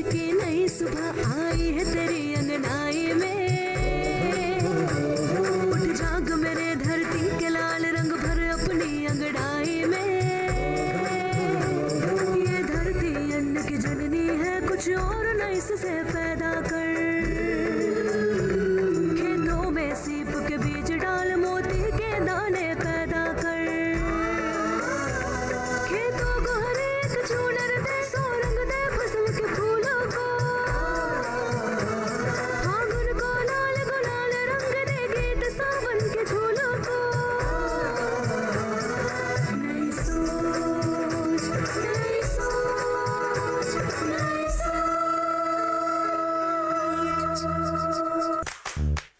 की नई सुबह आई है तेरी अंगनाई में। उठ जाग मेरे धरती के लाल रंग भर अपनी अंगड़ाई में। ये धरती अन्न की जननी है, कुछ और नई से पैदा कर। खेतों में सीप के बीज डाल, मोती के दाने पैदा कर। खेतों को हर एक झूलर दे, सो रंग दे फसल के फूलों को। फागुन को लाल गुलाल रंग दे, गीत सावन के झूलों को। नई सोच, नई सोच, नई सोच।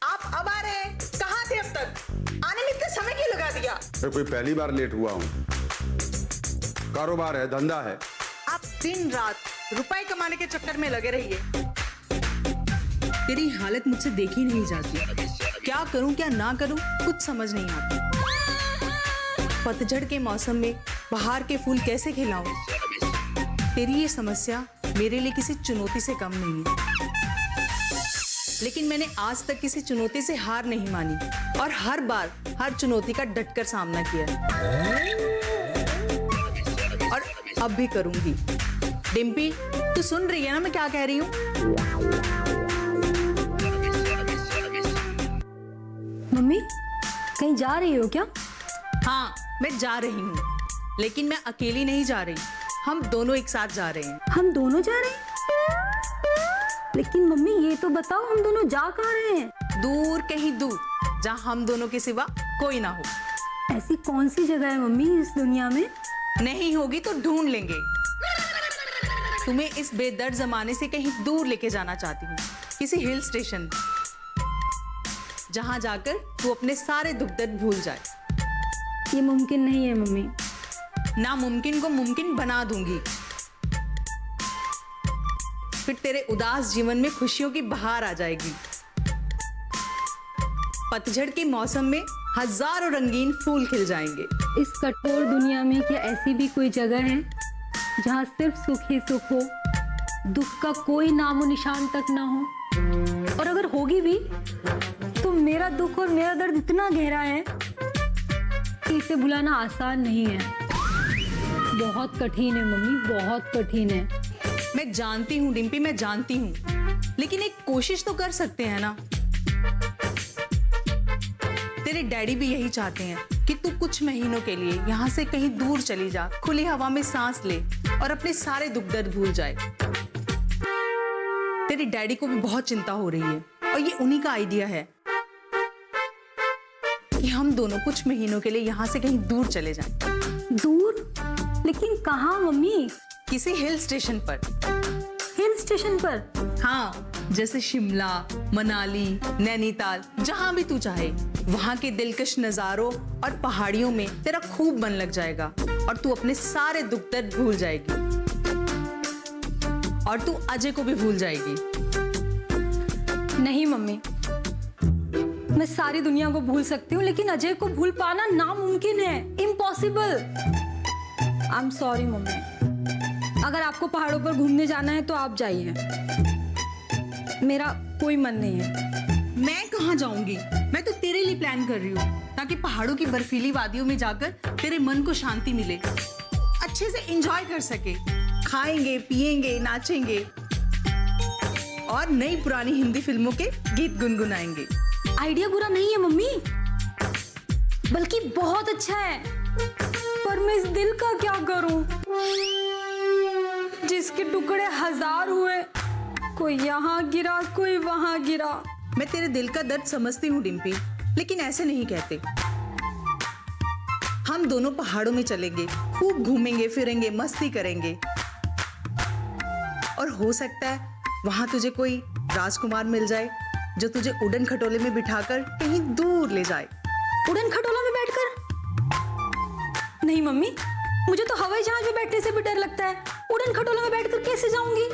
आप अब आ रहे हैं? कहाँ थे अब तक? आने में इतना समय क्यों लगा दिया? मैं कोई पहली बार लेट हुआ हूँ। कारोबार है, धंधा है। आप दिन रात रुपए कमाने के चक्कर में लगे रहिए। तेरी हालत मुझसे देखी नहीं जाती। क्या करूं क्या ना करूं कुछ समझ नहीं आता। पतझड़ के मौसम में बाहर के फूल कैसे खिलाऊं? तेरी ये समस्या मेरे लिए किसी चुनौती से कम नहीं है, लेकिन मैंने आज तक किसी चुनौती से हार नहीं मानी और हर बार हर चुनौती का डटकर सामना किया और अब भी करूंगी। डिम्पी, तू सुन रही है ना मैं क्या कह रही हूँ? मम्मी कहीं जा रही हो क्या? हाँ, मैं जा रही हूँ, लेकिन मैं अकेली नहीं जा रही। हम दोनों एक साथ जा रहे हैं। हम दोनों जा रहे हैं? लेकिन मम्मी ये तो बताओ हम दोनों जा कहाँ रहे हैं? दूर, कहीं दूर, जहाँ हम दोनों के सिवा कोई ना हो। ऐसी कौन सी जगह है मम्मी इस दुनिया में? नहीं होगी तो ढूंढ लेंगे। तुम्हें इस बेदर्द जमाने से कहीं दूर लेके जाना चाहती हूँ, किसी हिल स्टेशन, जहाँ जाकर तू अपने सारे दुख दर्द भूल जाए। ये मुमकिन नहीं है मम्मी। नामुमकिन को मुमकिन बना दूंगी। फिर तेरे उदास जीवन में खुशियों की बहार आ जाएगी। पतझड़ के मौसम में हजारों रंगीन फूल खिल जाएंगे। इस कठोर दुनिया में क्या ऐसी भी कोई जगह है जहाँ सिर्फ सुख ही सुख हो, दुख का कोई नामो निशान तक ना हो? और अगर होगी भी तो मेरा दुख और मेरा दर्द इतना गहरा है कि इसे भुलाना आसान नहीं है। बहुत कठिन है मम्मी, बहुत कठिन है। मैं जानती हूँ डिम्पी, मैं जानती हूँ, लेकिन एक कोशिश तो कर सकते हैं ना। तेरे डैडी भी यही चाहते हैं कि तू कुछ महीनों के लिए यहाँ से कहीं दूर चली जा, खुली हवा में सांस ले और अपने सारे दुख दर्द भूल जाए। तेरे डैडी को भी बहुत चिंता हो रही है और ये उन्हीं का आइडिया है कि हम दोनों कुछ महीनों के लिए यहाँ से कहीं दूर चले जाएं। दूर? लेकिन कहाँ मम्मी? किसी हिल स्टेशन पर। हिल स्टेशन पर? हाँ, जैसे शिमला, मनाली, नैनीताल, जहां भी तू चाहे। वहां के दिलकश नजारों और पहाड़ियों में तेरा खूब मन लग जाएगा और तू अपने सारे दुख दर्द भूल जाएगी और तू अजय को भी भूल जाएगी। नहीं मम्मी, मैं सारी दुनिया को भूल सकती हूँ, लेकिन अजय को भूल पाना नामुमकिन है, impossible. I am sorry mummy. अगर आपको पहाड़ों पर घूमने जाना है तो आप जाइए, मेरा कोई मन नहीं है। मैं कहाँ जाऊंगी? मैं तो तेरे लिए प्लान कर रही हूँ ताकि पहाड़ों की बर्फीली वादियों में जाकर तेरे मन को शांति मिले, अच्छे से एंजॉय कर सके, खाएंगे, पिएंगे, नाचेंगे और नई पुरानी हिंदी फिल्मों के गीत गुनगुनाएंगे। आइडिया बुरा नहीं है मम्मी, बल्कि बहुत अच्छा है, पर मैं इस दिल का क्या करूं जिसके टुकड़े हजार हुए, कोई यहाँ गिरा कोई वहां गिरा। मैं तेरे दिल का दर्द समझती हूँ डिम्पी, लेकिन ऐसे नहीं कहते। हम दोनों पहाड़ों में चलेंगे, खूब घूमेंगे फिरेंगे, मस्ती करेंगे और हो सकता है वहां तुझे कोई राजकुमार मिल जाए जो तुझे उड़न खटोले में बिठाकर कहीं दूर ले जाए। उड़न खटोला में बैठकर? नहीं मम्मी, मुझे तो हवाई जहाज में बैठने से भी डर लगता है। उड़न खटोला में बैठकर कैसे जाऊंगी?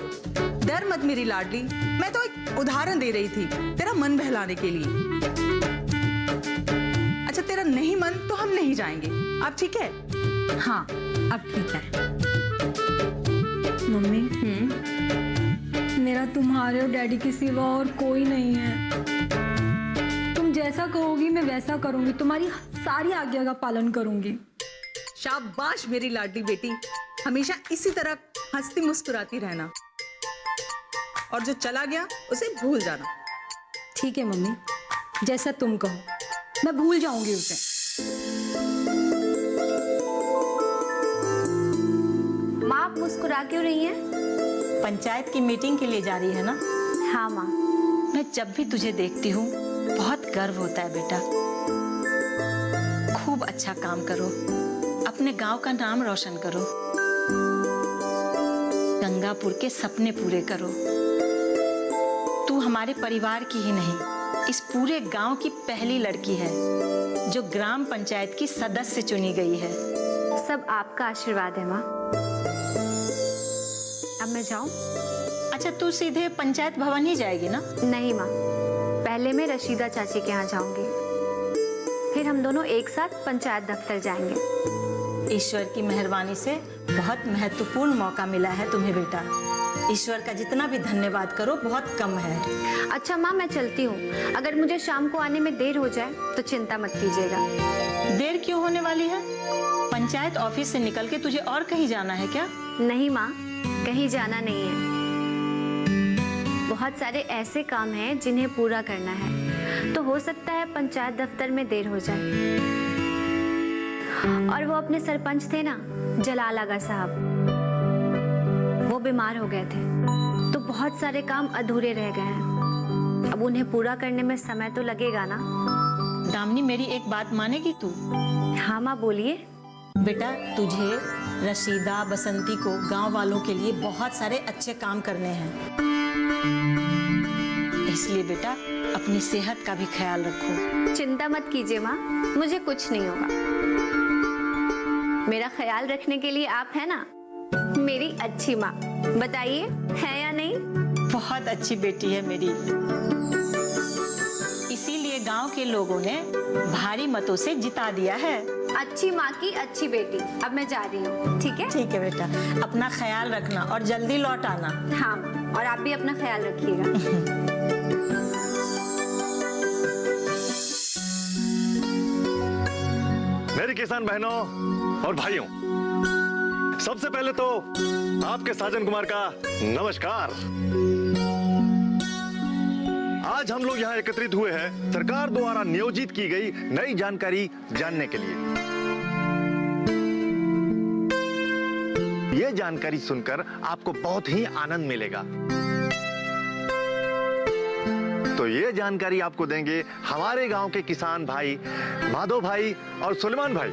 डर मत मेरी लाडली, मैं तो एक उदाहरण दे रही थी तेरा मन बहलाने के लिए। अच्छा तेरा नहीं मन तो हम नहीं जाएंगे, अब ठीक है? हाँ अब ठीक है। मम्मी तुम्हारे और डैडी के सिवा और कोई नहीं है। तुम जैसा कहोगी मैं वैसा करूंगी, तुम्हारी सारी आज्ञा का पालन करूंगी। शाबाश मेरी लाडली बेटी, हमेशा इसी तरह हंसती मुस्कुराती रहना, और जो चला गया उसे भूल जाना। ठीक है मम्मी, जैसा तुम कहो, मैं भूल जाऊंगी उसे। माँ आप मुस्कुरा क्यों रही हैं? पंचायत की मीटिंग के लिए जा रही है ना? हाँ माँ। मैं जब भी तुझे देखती हूँ बहुत गर्व होता है बेटा। खूब अच्छा काम करो, अपने गांव का नाम रोशन करो, गंगापुर के सपने पूरे करो। तू हमारे परिवार की ही नहीं, इस पूरे गांव की पहली लड़की है जो ग्राम पंचायत की सदस्य चुनी गई है। सब आपका आशीर्वाद है माँ। अब मैं जाऊं? अच्छा, तू सीधे पंचायत भवन ही जाएगी ना? नहीं माँ, पहले मैं रशीदा चाची के यहाँ जाऊंगी, फिर हम दोनों एक साथ पंचायत दफ्तर जाएंगे। ईश्वर की मेहरबानी से बहुत महत्वपूर्ण मौका मिला है तुम्हें बेटा। ईश्वर का जितना भी धन्यवाद करो बहुत कम है। अच्छा माँ, मैं चलती हूँ। अगर मुझे शाम को आने में देर हो जाए तो चिंता मत कीजिएगा। देर क्यों होने वाली है? पंचायत ऑफिस से निकल के तुझे और कहीं जाना है क्या? नहीं माँ, कहीं जाना नहीं है। बहुत सारे ऐसे काम हैं जिन्हें पूरा करना है, तो हो सकता है पंचायत दफ्तर में देर हो जाए। और वो अपने सरपंच थे ना, जलाल आगा साहब, वो बीमार हो गए थे, तो बहुत सारे काम अधूरे रह गए हैं। अब उन्हें पूरा करने में समय तो लगेगा ना। दामिनी, मेरी एक बात मानेगी तू? हाँ माँ, बोलिए। बेटा, तुझे, रशीदा, बसंती को गांव वालों के लिए बहुत सारे अच्छे काम करने हैं, इसलिए बेटा अपनी सेहत का भी ख्याल रखो। चिंता मत कीजिए माँ, मुझे कुछ नहीं होगा। मेरा ख्याल रखने के लिए आप है ना, मेरी अच्छी माँ। बताइए, है या नहीं? बहुत अच्छी बेटी है मेरी, इसीलिए गांव के लोगों ने भारी मतों से जिता दिया है। अच्छी माँ की अच्छी बेटी। अब मैं जा रही हूँ, ठीक है? ठीक है बेटा, अपना ख्याल रखना और जल्दी लौट आना। हाँ, और आप भी अपना ख्याल रखिएगा। मेरी किसान बहनों और भाइयों, सबसे पहले तो आपके साजन कुमार का नमस्कार। आज हम लोग यहाँ एकत्रित हुए हैं सरकार द्वारा नियोजित की गई नई जानकारी जानने के लिए। ये जानकारी सुनकर आपको बहुत ही आनंद मिलेगा। तो ये जानकारी आपको देंगे हमारे गांव के किसान भाई माधव भाई और सुलेमान भाई।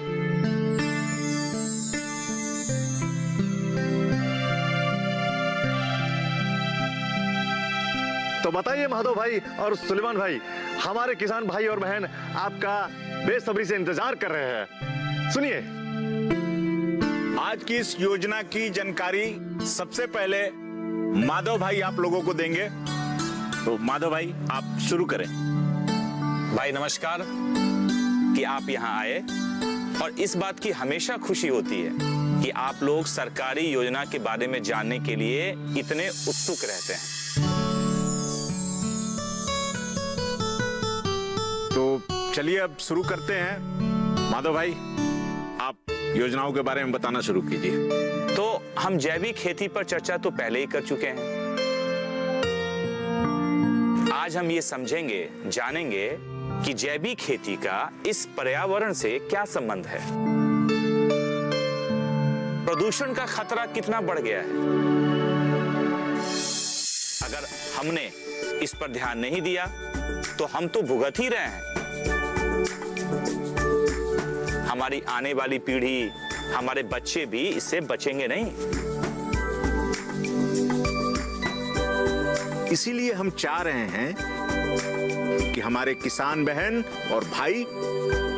तो बताइए माधव भाई और सुलेमान भाई, हमारे किसान भाई और बहन आपका बेसब्री से इंतजार कर रहे हैं। सुनिए। आज की इस योजना की जानकारी सबसे पहले माधव भाई आप लोगों को देंगे। तो माधव भाई, आप शुरू करें। भाई नमस्कार कि आप यहाँ आए, और इस बात की हमेशा खुशी होती है कि आप लोग सरकारी योजना के बारे में जानने के लिए इतने उत्सुक रहते हैं। तो चलिए अब शुरू करते हैं। माधव भाई, आप योजनाओं के बारे में बताना शुरू कीजिए। तो हम जैविक खेती पर चर्चा तो पहले ही कर चुके हैं। आज हम ये समझेंगे, जानेंगे कि जैविक खेती का इस पर्यावरण से क्या संबंध है, प्रदूषण का खतरा कितना बढ़ गया है। अगर हमने इस पर ध्यान नहीं दिया तो हम तो भुगत ही रहे हैं। हमारी आने वाली पीढ़ी, हमारे बच्चे भी इससे बचेंगे नहीं। इसीलिए हम चाह रहे हैं कि हमारे किसान बहन और भाई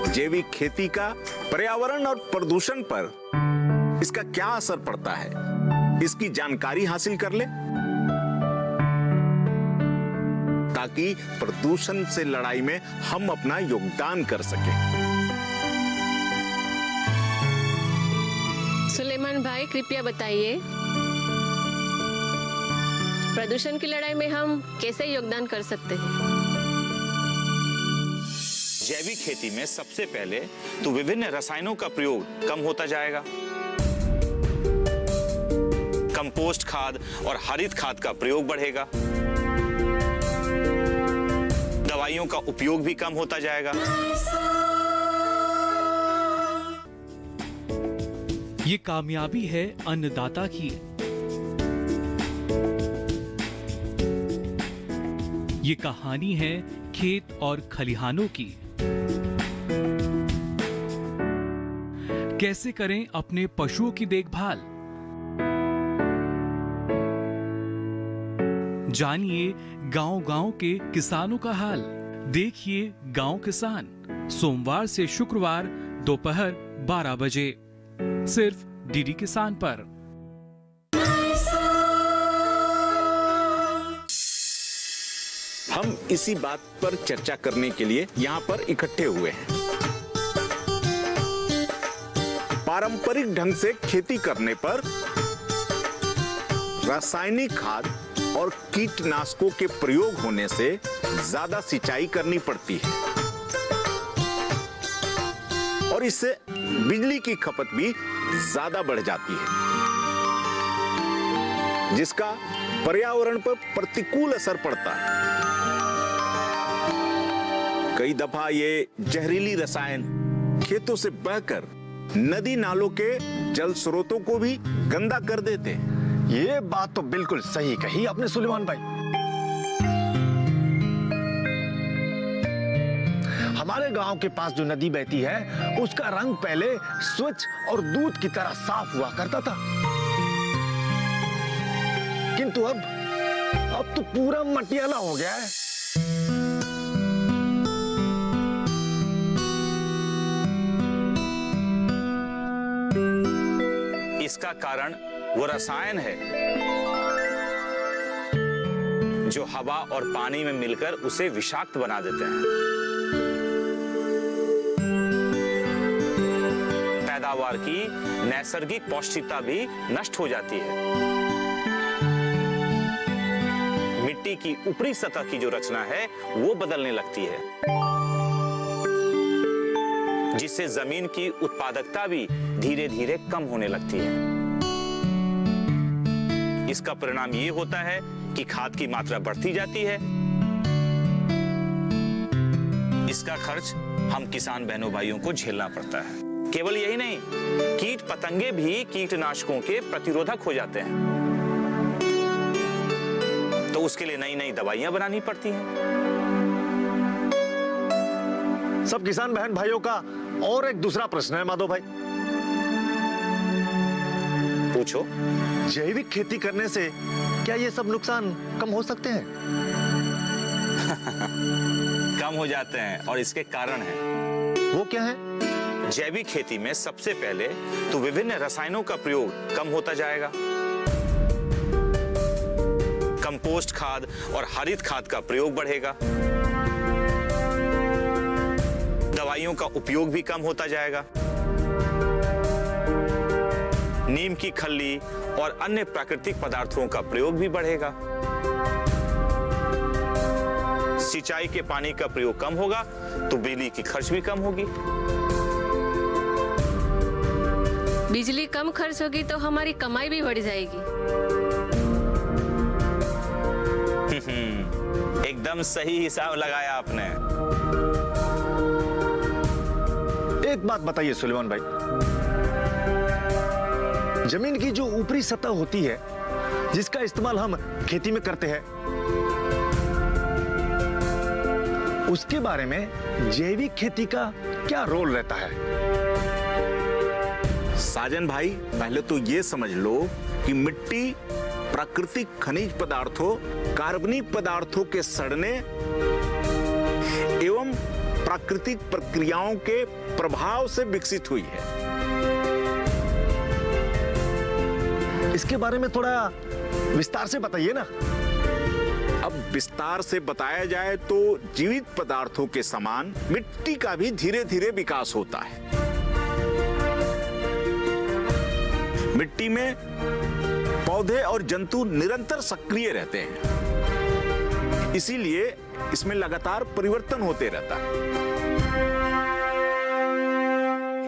जैविक खेती का पर्यावरण और प्रदूषण पर इसका क्या असर पड़ता है, इसकी जानकारी हासिल कर ले, ताकि प्रदूषण से लड़ाई में हम अपना योगदान कर सकें। सुलेमान भाई, कृपया बताइए। प्रदूषण की लड़ाई में हम कैसे योगदान कर सकते हैं? जैविक खेती में सबसे पहले तो विभिन्न रसायनों का प्रयोग कम होता जाएगा। कंपोस्ट खाद और हरित खाद का प्रयोग बढ़ेगा। दवाइयों का उपयोग भी कम होता जाएगा। ये कामयाबी है अन्नदाता की। ये कहानी है खेत और खलिहानों की। कैसे करें अपने पशुओं की देखभाल, जानिए गांव-गांव के किसानों का हाल। देखिए गांव किसान, सोमवार से शुक्रवार दोपहर 12 बजे सिर्फ डीडी किसान पर। हम इसी बात पर चर्चा करने के लिए यहाँ पर इकट्ठे हुए हैं। पारंपरिक ढंग से खेती करने पर रासायनिक खाद और कीटनाशकों के प्रयोग होने से ज्यादा सिंचाई करनी पड़ती है और इससे बिजली की खपत भी ज्यादा बढ़ जाती है, जिसका पर्यावरण पर प्रतिकूल असर पड़ता है। कई दफा ये जहरीली रसायन खेतों से बहकर नदी नालों के जल स्रोतों को भी गंदा कर देते हैं। ये बात तो बिल्कुल सही कही आपने सुलेमान भाई। हमारे गांव के पास जो नदी बहती है उसका रंग पहले स्वच्छ और दूध की तरह साफ हुआ करता था, किंतु अब तो पूरा मटियाला हो गया है। इसका कारण वो रसायन है जो हवा और पानी में मिलकर उसे विषाक्त बना देते हैं। पैदावार की नैसर्गिक पौष्टिकता भी नष्ट हो जाती है। मिट्टी की ऊपरी सतह की जो रचना है वो बदलने लगती है, जिससे जमीन की उत्पादकता भी धीरे धीरे कम होने लगती है। इसका परिणाम ये होता है कि खाद की मात्रा बढ़ती जाती है। इसका खर्च हम किसान बहनों भाइयों को झेलना पड़ता है। केवल यही नहीं, कीट पतंगे भी कीटनाशकों के प्रतिरोधक हो जाते हैं, तो उसके लिए नई नई दवाइयां बनानी पड़ती हैं। सब किसान बहन भाइयों का और एक दूसरा प्रश्न है माधव भाई। पूछो। जैविक खेती करने से क्या ये सब नुकसान कम हो सकते हैं? कम हो जाते हैं और इसके कारण हैं। वो क्या है? जैविक खेती में सबसे पहले तो विभिन्न रसायनों का प्रयोग कम होता जाएगा। कंपोस्ट खाद और हरित खाद का प्रयोग बढ़ेगा। दवाइयों का उपयोग भी कम होता जाएगा। नीम की खल्ली और अन्य प्राकृतिक पदार्थों का प्रयोग भी बढ़ेगा। सिंचाई के पानी का प्रयोग कम होगा तो बिजली की खर्च भी कम होगी। बिजली कम खर्च होगी तो हमारी कमाई भी बढ़ जाएगी। एकदम सही हिसाब लगाया आपने। एक बात बताइए सुलेमान भाई, जमीन की जो ऊपरी सतह होती है जिसका इस्तेमाल हम खेती में करते हैं, उसके बारे में जैविक खेती का क्या रोल रहता है? साजन भाई, पहले तो ये समझ लो कि मिट्टी प्राकृतिक खनिज पदार्थों, कार्बनिक पदार्थों के सड़ने एवं प्राकृतिक प्रक्रियाओं के प्रभाव से विकसित हुई है। इसके बारे में थोड़ा विस्तार से बताइए ना। अब विस्तार से बताया जाए तो जीवित पदार्थों के समान मिट्टी का भी धीरे धीरे विकास होता है। मिट्टी में पौधे और जंतु निरंतर सक्रिय रहते हैं, इसीलिए इसमें लगातार परिवर्तन होते रहता है।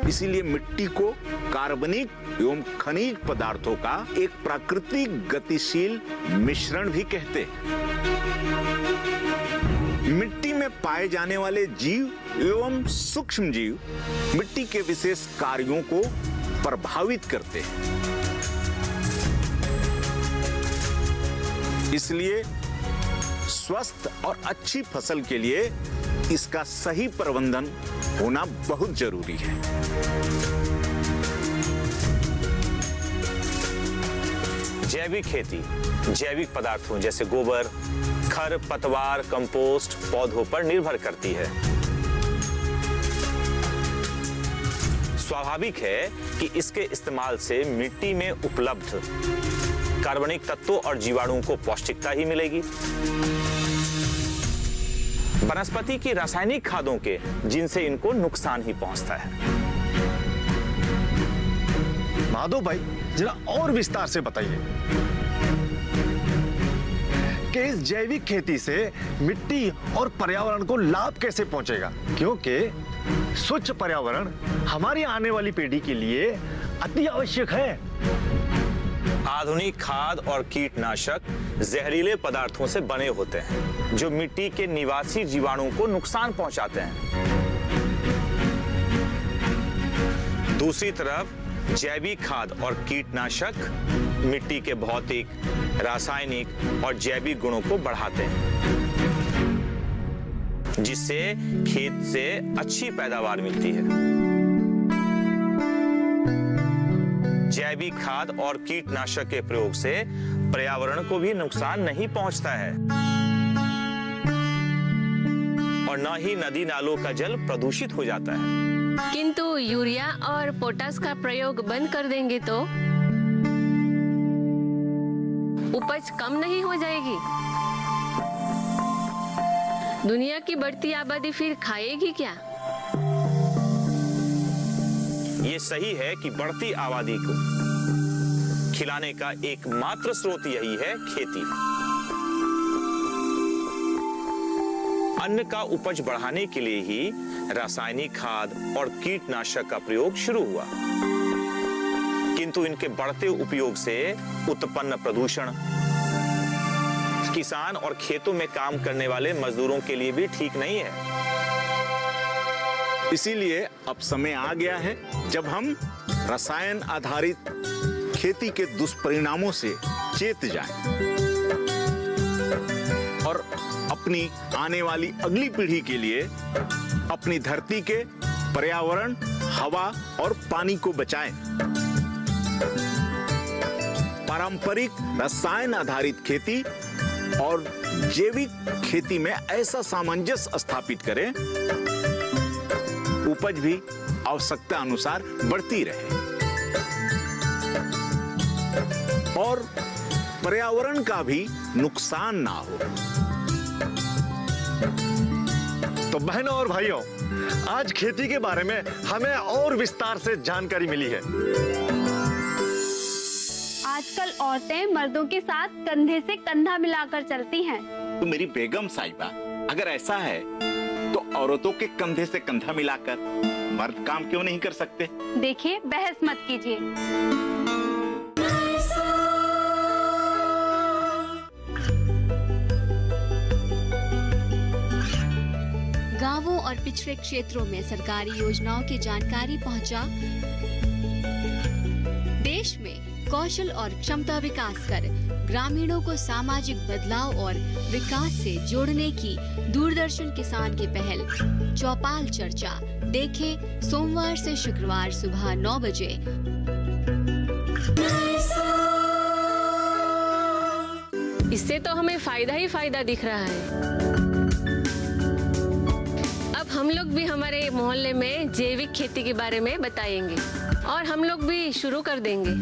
इसीलिए मिट्टी को कार्बनिक एवं खनिज पदार्थों का एक प्राकृतिक गतिशील मिश्रण भी कहते हैं। मिट्टी में पाए जाने वाले जीव एवं सूक्ष्म जीव मिट्टी के विशेष कार्यों को प्रभावित करते हैं। इसलिए स्वस्थ और अच्छी फसल के लिए इसका सही प्रबंधन होना बहुत जरूरी है। जैविक खेती जैविक पदार्थों जैसे गोबर, खर पतवार, कंपोस्ट पौधों पर निर्भर करती है। स्वाभाविक है कि इसके इस्तेमाल से मिट्टी में उपलब्ध कार्बनिक तत्वों और जीवाणुओं को पौष्टिकता ही मिलेगी। वनस्पति की रासायनिक खादों के जिनसे इनको नुकसान ही पहुंचता है। माधव भाई जरा और विस्तार से बताइए कि इस जैविक खेती से मिट्टी और पर्यावरण को लाभ कैसे पहुंचेगा, क्योंकि स्वच्छ पर्यावरण हमारी आने वाली पीढ़ी के लिए अति आवश्यक है। आधुनिक खाद और कीटनाशक जहरीले पदार्थों से बने होते हैं जो मिट्टी के निवासी जीवाणुओं को नुकसान पहुंचाते हैं। दूसरी तरफ जैविक खाद और कीटनाशक मिट्टी के भौतिक, रासायनिक और जैविक गुणों को बढ़ाते हैं, जिससे खेत से अच्छी पैदावार मिलती है। जैविक खाद और कीटनाशक के प्रयोग से पर्यावरण को भी नुकसान नहीं पहुंचता है और न ही नदी नालों का जल प्रदूषित हो जाता है। किंतु यूरिया और पोटास का प्रयोग बंद कर देंगे तो उपज कम नहीं हो जाएगी? दुनिया की बढ़ती आबादी फिर खाएगी क्या? ये सही है कि बढ़ती आबादी को खिलाने का एकमात्र स्रोत यही है खेती। अन्न का उपज बढ़ाने के लिए ही रासायनिक खाद और कीटनाशक का प्रयोग शुरू हुआ, किंतु इनके बढ़ते उपयोग से उत्पन्न प्रदूषण किसान और खेतों में काम करने वाले मजदूरों के लिए भी ठीक नहीं है। इसीलिए अब समय आ गया है जब हम रसायन आधारित खेती के दुष्परिणामों से चेत जाएं और अपनी आने वाली अगली पीढ़ी के लिए अपनी धरती के पर्यावरण, हवा और पानी को बचाएं। पारंपरिक रसायन आधारित खेती और जैविक खेती में ऐसा सामंजस्य स्थापित करें, उपज भी आवश्यकता अनुसार बढ़ती रहे और पर्यावरण का भी नुकसान ना हो। तो बहनों और भाइयों, आज खेती के बारे में हमें और विस्तार से जानकारी मिली है। आजकल औरतें मर्दों के साथ कंधे से कंधा मिलाकर चलती हैं। तो मेरी बेगम साहिबा, अगर ऐसा है तो औरतों के कंधे से कंधा मिलाकर मर्द काम क्यों नहीं कर सकते? देखिए, बहस मत कीजिए। गांवों और पिछड़े क्षेत्रों में सरकारी योजनाओं की जानकारी पहुंचा। देश में कौशल और क्षमता विकास कर ग्रामीणों को सामाजिक बदलाव और विकास से जोड़ने की दूरदर्शन किसान की पहल चौपाल चर्चा देखें सोमवार से शुक्रवार सुबह 9 बजे। इससे तो हमें फायदा ही फायदा दिख रहा है। अब हम लोग भी हमारे मोहल्ले में जैविक खेती के बारे में बताएंगे और हम लोग भी शुरू कर देंगे।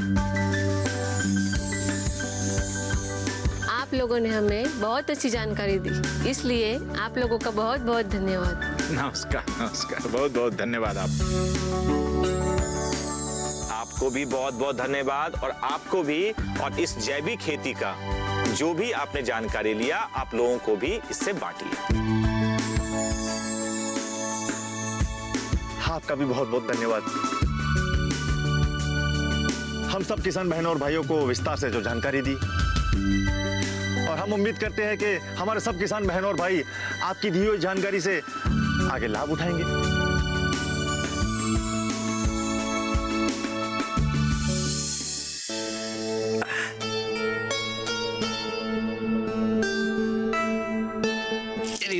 आप लोगों ने हमें बहुत अच्छी जानकारी दी, इसलिए आप लोगों का बहुत बहुत धन्यवाद। नमस्कार, नमस्कार, बहुत बहुत धन्यवाद। आप आपको भी बहुत बहुत धन्यवाद, और आपको भी, और इस जैविक खेती का जो भी आपने जानकारी लिया आप लोगों को भी इससे बांटिए। आपका भी बहुत बहुत धन्यवाद। हम सब किसान बहनों और भाइयों को विस्तार से जो जानकारी दी, और हम उम्मीद करते हैं कि हमारे सब किसान बहनों और भाई आपकी दी हुई जानकारी से आगे लाभ उठाएंगे।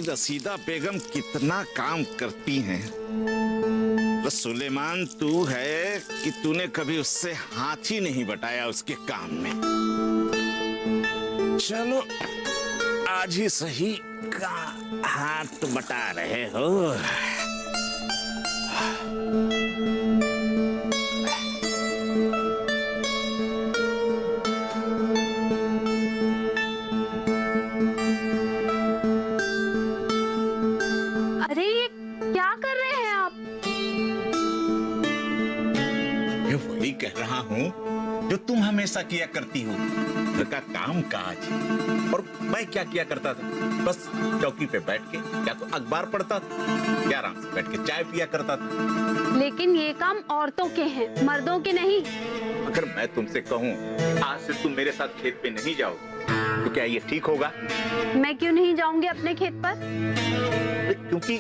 रसीदा बेगम कितना काम करती हैं। बस सुलेमान तू है कि तूने कभी उससे हाथ ही नहीं बटाया उसके काम में। चलो आज ही सही का हाथ बटा रहे हो। अरे ये क्या कर रहे हैं आप? मैं वही कह रहा हूँ जो तुम हमेशा किया करती हो, घर का काम काज। और मैं क्या किया करता था? बस चौकी पे बैठ के या तो अखबार पढ़ता था या आराम से बैठ के चाय पिया करता था। लेकिन ये काम औरतों के हैं, मर्दों के नहीं। अगर मैं तुमसे कहूँ आज से तुम मेरे साथ खेत पे नहीं जाओ तो क्या ये ठीक होगा? मैं क्यों नहीं जाऊंगी अपने खेत पर? क्योंकि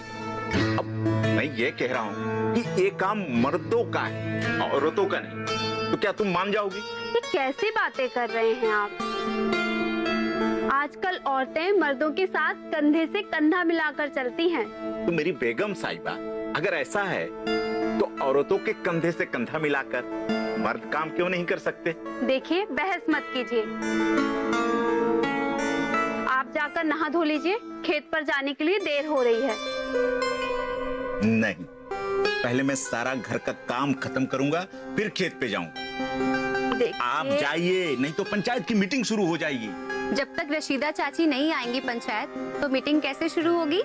अब मैं ये कह रहा हूँ कि ये काम मर्दों का है, औरतों का नहीं। तो क्या तुम मान जाओगी? ये कैसी बातें कर रहे हैं आप? आजकल औरतें मर्दों के साथ कंधे से कंधा मिलाकर चलती हैं। तो मेरी बेगम साहिबा, अगर ऐसा है तो औरतों के कंधे से कंधा मिलाकर मर्द काम क्यों नहीं कर सकते? देखिए, बहस मत कीजिए। आप जाकर नहा धो लीजिए, खेत पर जाने के लिए देर हो रही है। नहीं, पहले मैं सारा घर का काम खत्म करूंगा फिर खेत पे जाऊंगा। आप जाइए, नहीं तो पंचायत की मीटिंग शुरू हो जाएगी। जब तक रशीदा चाची नहीं आएंगी पंचायत, तो मीटिंग कैसे शुरू होगी?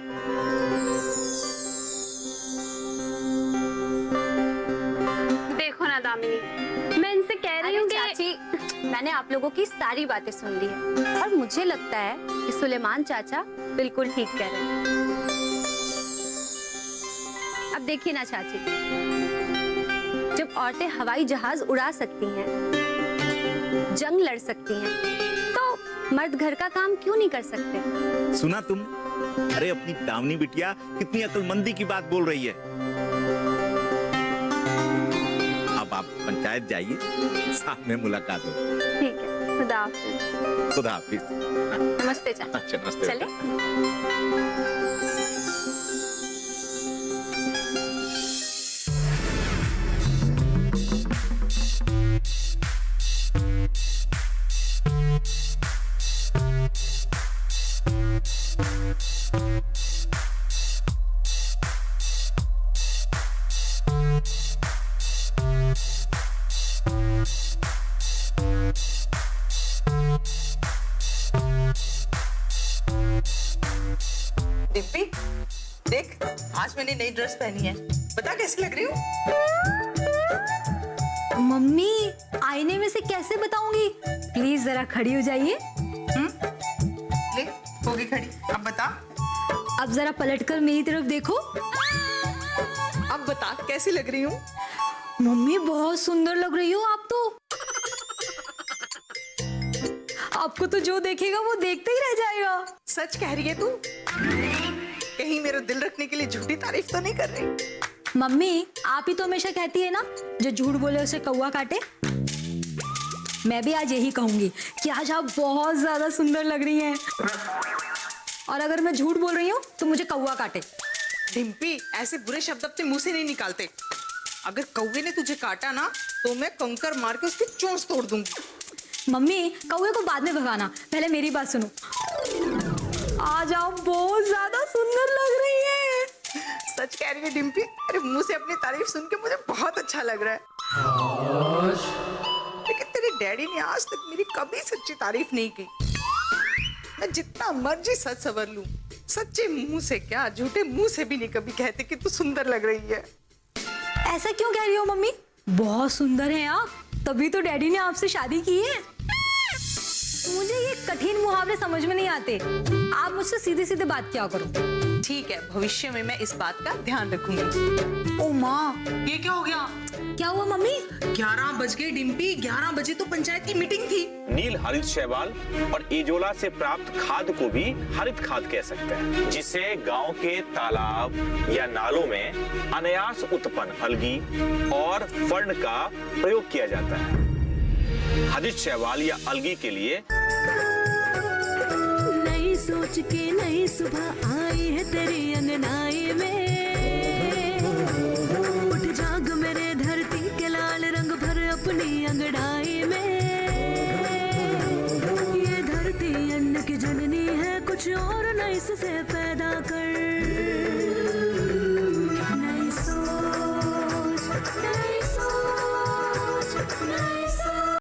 देखो ना दामिनी, मैं इनसे कह रही हूँ कि चाची, मैंने आप लोगों की सारी बातें सुन ली है और मुझे लगता है कि सुलेमान चाचा बिल्कुल ठीक कह रहे हैं। अब देखिए ना चाची, जब औरतें हवाई जहाज उड़ा सकती हैं, जंग लड़ सकती हैं, तो मर्द घर का काम क्यों नहीं कर सकते? सुना तुम? अरे अपनी दामनी बिटिया कितनी अक्लमंदी की बात बोल रही है। अब आप पंचायत जाइए, सामने मुलाकात हो। ठीक है, खुदा हाफिज। खुदा हाफिज। नमस्ते चाचा। अच्छा, नमस्ते। चले। डिम्पी, देख आज मैंने नई ड्रेस पहनी है, बता कैसी लग रही हूँ? मम्मी, आईने में से कैसे बताऊंगी? प्लीज जरा खड़ी हो जाइए। ले, होगी खड़ी, अब बता। अब जरा पलटकर मेरी तरफ देखो। अब बता कैसी लग रही हूँ? मम्मी बहुत सुंदर लग रही हो आप तो। आपको तो जो देखेगा वो देखते ही रह जाएगा। सच कह रही है तू? कहीं मेरा दिल रखने के लिए झूठी तारीफ तो नहीं कर रही? मम्मी, आप ही तो हमेशा कहती है ना, जो झूठ बोले उसे कौवा काटे। मैं भी आज यही कहूंगी कि आज आप बहुत ज्यादा सुंदर लग रही हैं, और अगर मैं झूठ बोल रही हूँ तो मुझे कौवा काटे। डिम्पी, ऐसे बुरे शब्द अपने मुंह से नहीं निकालते। अगर कौवे ने तुझे काटा ना, तो मैं कंकर मार के उसकी चोंच तोड़ दूंगी। मम्मी, कौवे को बाद में भगाना, पहले मेरी बात सुनो। आज आप बहुत ज्यादा सुंदर लग रही है। सच कह रही है डिम्पी? अरे मुंह से अपनी तारीफ सुन के मुझे बहुत अच्छा लग रहा है। लेकिन तेरे डैडी ने आज तक मेरी कभी सच्ची तारीफ नहीं की। मैं जितना मर्जी सच सवर लूं, सच्चे मुंह से क्या, झूठे मुंह से भी नहीं कभी कहते कि तू सुंदर लग रही है। ऐसा क्यों कह रही हो मम्मी? बहुत सुंदर हैं आप, तभी तो डैडी ने आपसे शादी की है। मुझे ये कठिन मुहावरे समझ में नहीं आते, आप मुझसे सीधे सीधे बात किया करो। ठीक है, भविष्य में मैं इस बात का ध्यान रखूंगी। ओ माँ, ये क्या हो गया? क्या हुआ मम्मी? 11 बज गए डिम्पी, 11 बजे तो पंचायत की मीटिंग थी। नील हरित शैवाल और एजोला से प्राप्त खाद को भी हरित खाद कह सकते हैं, जिसे गांव के तालाब या नालों में अनायास उत्पन्न अलगी और फर्न का प्रयोग किया जाता है। हरित शैवाल या अलगी के लिए नई सोच के नई सुबह आई है तेरी अंगनाई में, उठ जाग मेरे धरती के लाल रंग भर अपनी अंगड़ाई में। ये धरती अन्न की जननी है, कुछ और नई से पैदा कर